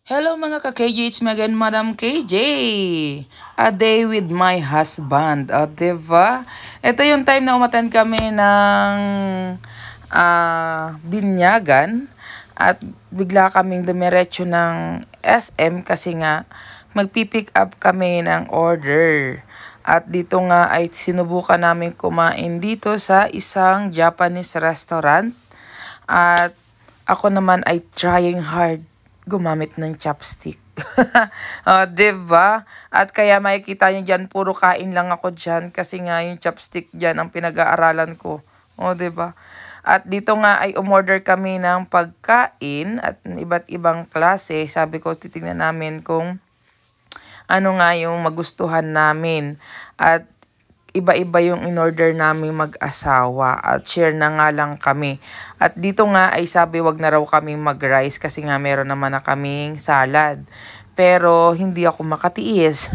Hello mga ka-KJ, it's me again, Madam KJ. A day with my husband. O, diba? Ito yung time na umatan kami ng binyagan. At bigla kaming dumiretso ng SM kasi nga magpipick up kami ng order. At dito nga ay sinubukan namin kumain dito sa isang Japanese restaurant. At ako naman ay trying hard gumamit ng chopstick. O, diba? At kaya makikita nyo dyan, puro kain lang ako dyan. Kasi nga yung chopstick dyan ang pinag-aaralan ko. O, diba? At dito nga ay umorder kami ng pagkain at iba't ibang klase. Sabi ko, titingnan namin kung ano nga yung magustuhan namin. At iba-iba yung in-order namin mag-asawa at share na nga lang kami. At dito nga ay sabi wag na raw kami mag-rice kasi nga meron naman na kaming salad. Pero hindi ako makatiis.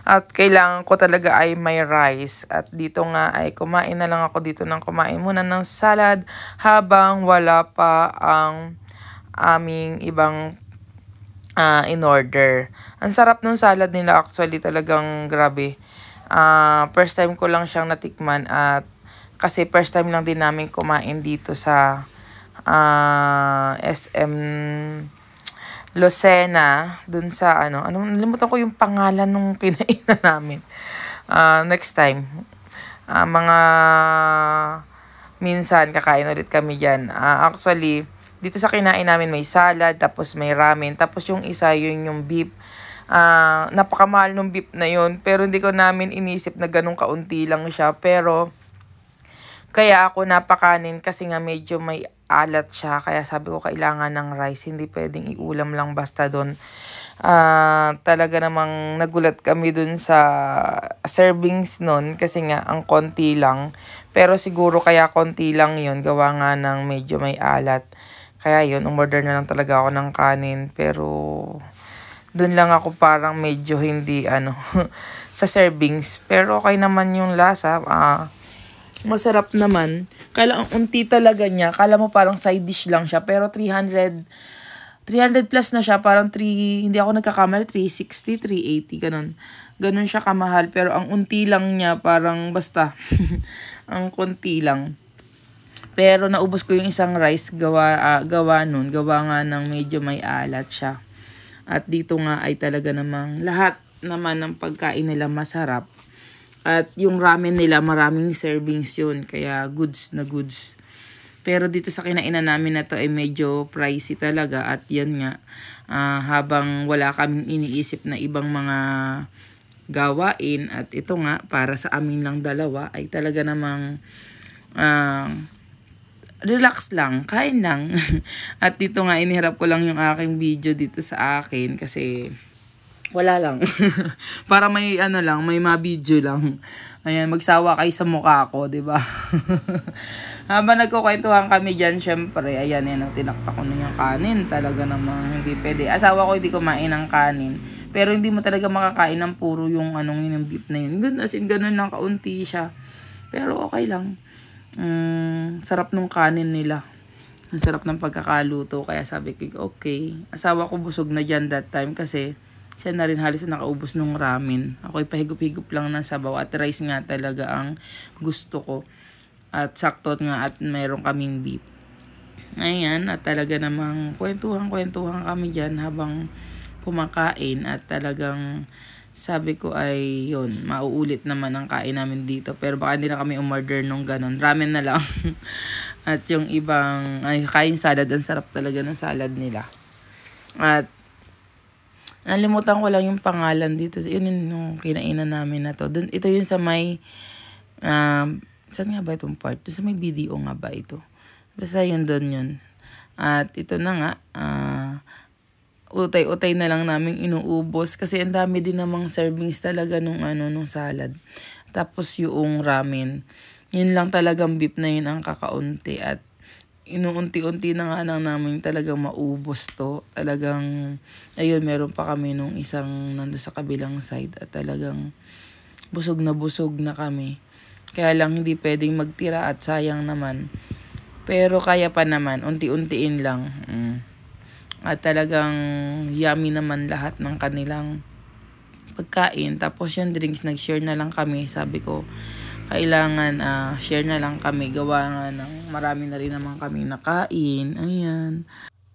At kailangan ko talaga ay may rice. At dito nga ay kumain na lang ako dito ng kumain muna ng salad habang wala pa ang aming ibang in-order. Ang sarap ng salad nila actually, talagang grabe. First time ko lang siyang natikman at kasi first time lang din namin kumain dito sa SM Lucena, dun sa nalimutan ko yung pangalan nung kinainan namin. Next time, mga minsan kakain ulit kami dyan. Actually, dito sa kinain namin may salad, tapos may ramen, tapos yung isa yun yung beef. Napakamahal nung beef na yun, pero hindi ko namin inisip na ganun kaunti lang siya. Pero kaya ako napakanin kasi nga medyo may alat siya, kaya sabi ko kailangan ng rice, hindi pwedeng iulam lang basta doon. Talaga namang nagulat kami dun sa servings nun kasi nga ang konti lang, pero siguro kaya konti lang yun gawa nga ng medyo may alat. Kaya yun, umorder na lang talaga ako ng kanin, pero doon lang ako parang medyo hindi sa servings. Pero okay naman yung lasa. Masarap naman. Kala ang unti talaga niya. Kala mo parang side dish lang siya. Pero 300 plus na siya. Parang hindi ako nagkakamali. 360, 380. Ganun siya kamahal. Pero ang unti lang niya, parang basta. Ang konti lang. Pero naubos ko yung isang rice gawa nga ng medyo may alat siya. At dito nga ay talaga namang lahat naman ng pagkain nila masarap. At yung ramen nila maraming servings yun. Kaya goods na goods. Pero dito sa kinainan namin na to ay medyo pricey talaga. At yan nga, habang wala kaming iniisip na ibang mga gawain. At ito nga, para sa amin lang dalawa ay talaga namang relax lang, kain lang. At dito nga, inihirap ko lang yung aking video dito sa akin kasi wala lang. Para may may ma-video lang. Ayan, magsawa kayo sa mukha ko, 'di ba? Habang nagkukwentuhan kami diyan, syempre, ayan, tinaktak ko na yung kanin. Talaga namang hindi pwede. Asawa ko hindi kumain ng kanin. Pero hindi mo talaga makakain ng puro yung yung beef na yun. As in, ganun lang kaunti siya. Pero okay lang. Sarap nung kanin nila. Ang sarap ng pagkakaluto. Kaya sabi ko, okay. Asawa ko busog na dyan that time kasi siya na rin halos nakaubos nung ramen. Ako'y pahigup-higup lang ng sabaw at rice nga talaga ang gusto ko. At sakto nga at mayroon kaming beef. Ayan, at talaga namang kwentuhan kami dyan habang kumakain at talagang sabi ko ay yun, mauulit naman ang kain namin dito. Pero baka hindi na kami umorder nung ganun. Ramen na lang. At yung ibang, kain salad. Ang sarap talaga ng salad nila. At nalimutan ko lang yung pangalan dito. Yun yung kinainan namin na to. Ito yun sa may, saan nga ba itong part? Sa may BDO nga ba ito? Basta yun doon yun. At ito na nga, utay-utay na lang namin inuubos kasi ang dami din namang servings talaga nung salad. Tapos yung ramen, yun lang talagang beef na yun ang kakaunti at inuunti-unti na nga lang namin talagang maubos to. Talagang, ayun, meron pa kami nung isang nando sa kabilang side at talagang busog na kami. Kaya lang hindi pwedeng magtira at sayang naman. Pero kaya pa naman, unti-untiin lang. At talagang yummy naman lahat ng kanilang pagkain. Tapos yung drinks, nag-share na lang kami. Sabi ko, kailangan share na lang kami. Gawa nga ng marami na rin naman kami nakain. Ayan.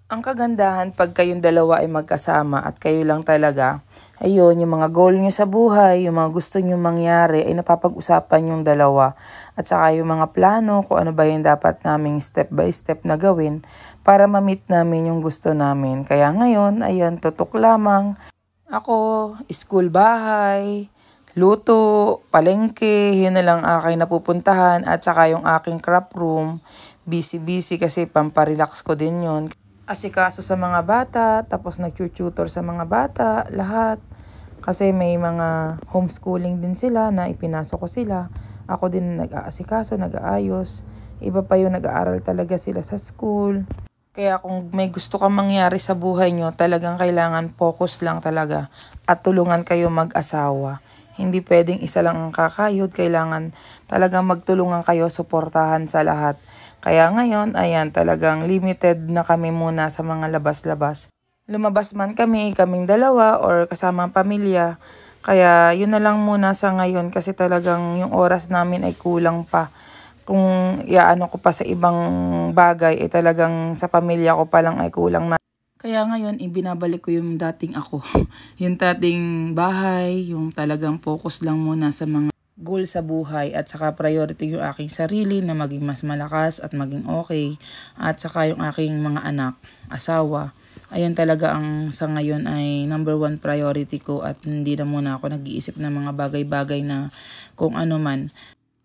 Ang kagandahan pag kayong dalawa ay magkasama at kayo lang talaga, ayun, yung mga goal nyo sa buhay, yung mga gusto nyo mangyari ay napapag-usapan yung dalawa. At saka yung mga plano, kung ano ba yung dapat naming step by step na gawin para ma-meet namin yung gusto namin. Kaya ngayon, ayan, tutok lamang. Ako, school bahay, luto, palengke, yun na lang aking napupuntahan. At saka yung aking craft room, busy-busy kasi pamparelax ko din yun. Asikaso sa mga bata, tapos nag-tutor sa mga bata, lahat. Kasi may mga homeschooling din sila na ipinasok ko sila. Ako din nag-aasikaso, nag-aayos. Iba pa yung nag-aaral talaga sila sa school. Kaya kung may gusto kang mangyari sa buhay nyo, talagang kailangan focus lang talaga. At tulungan kayo mag-asawa. Hindi pwedeng isa lang ang kakayod. Kailangan talagang magtulungan kayo, suportahan sa lahat. Kaya ngayon, ayan, talagang limited na kami muna sa mga labas-labas. Lumabas man kami, kaming dalawa or kasama ang pamilya. Kaya yun na lang muna sa ngayon kasi talagang yung oras namin ay kulang pa. Kung iaano ko pa sa ibang bagay, eh talagang sa pamilya ko pa lang ay kulang na. Kaya ngayon, ibinabalik ko yung dating ako. Yung dating bahay, yung talagang focus lang muna sa mga goal sa buhay at saka priority yung aking sarili na maging mas malakas at maging okay at saka yung aking mga anak, asawa. Ayun talaga ang sa ngayon ay number 1 priority ko at hindi na muna ako nag-iisip ng mga bagay-bagay na kung ano man.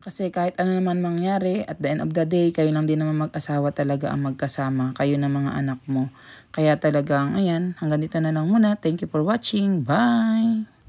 Kasi kahit ano naman mangyari, at the end of the day, kayo lang din naman mag-asawa talaga ang magkasama, kayo na mga anak mo. Kaya talagang, ayan, hanggang dito na lang muna. Thank you for watching. Bye!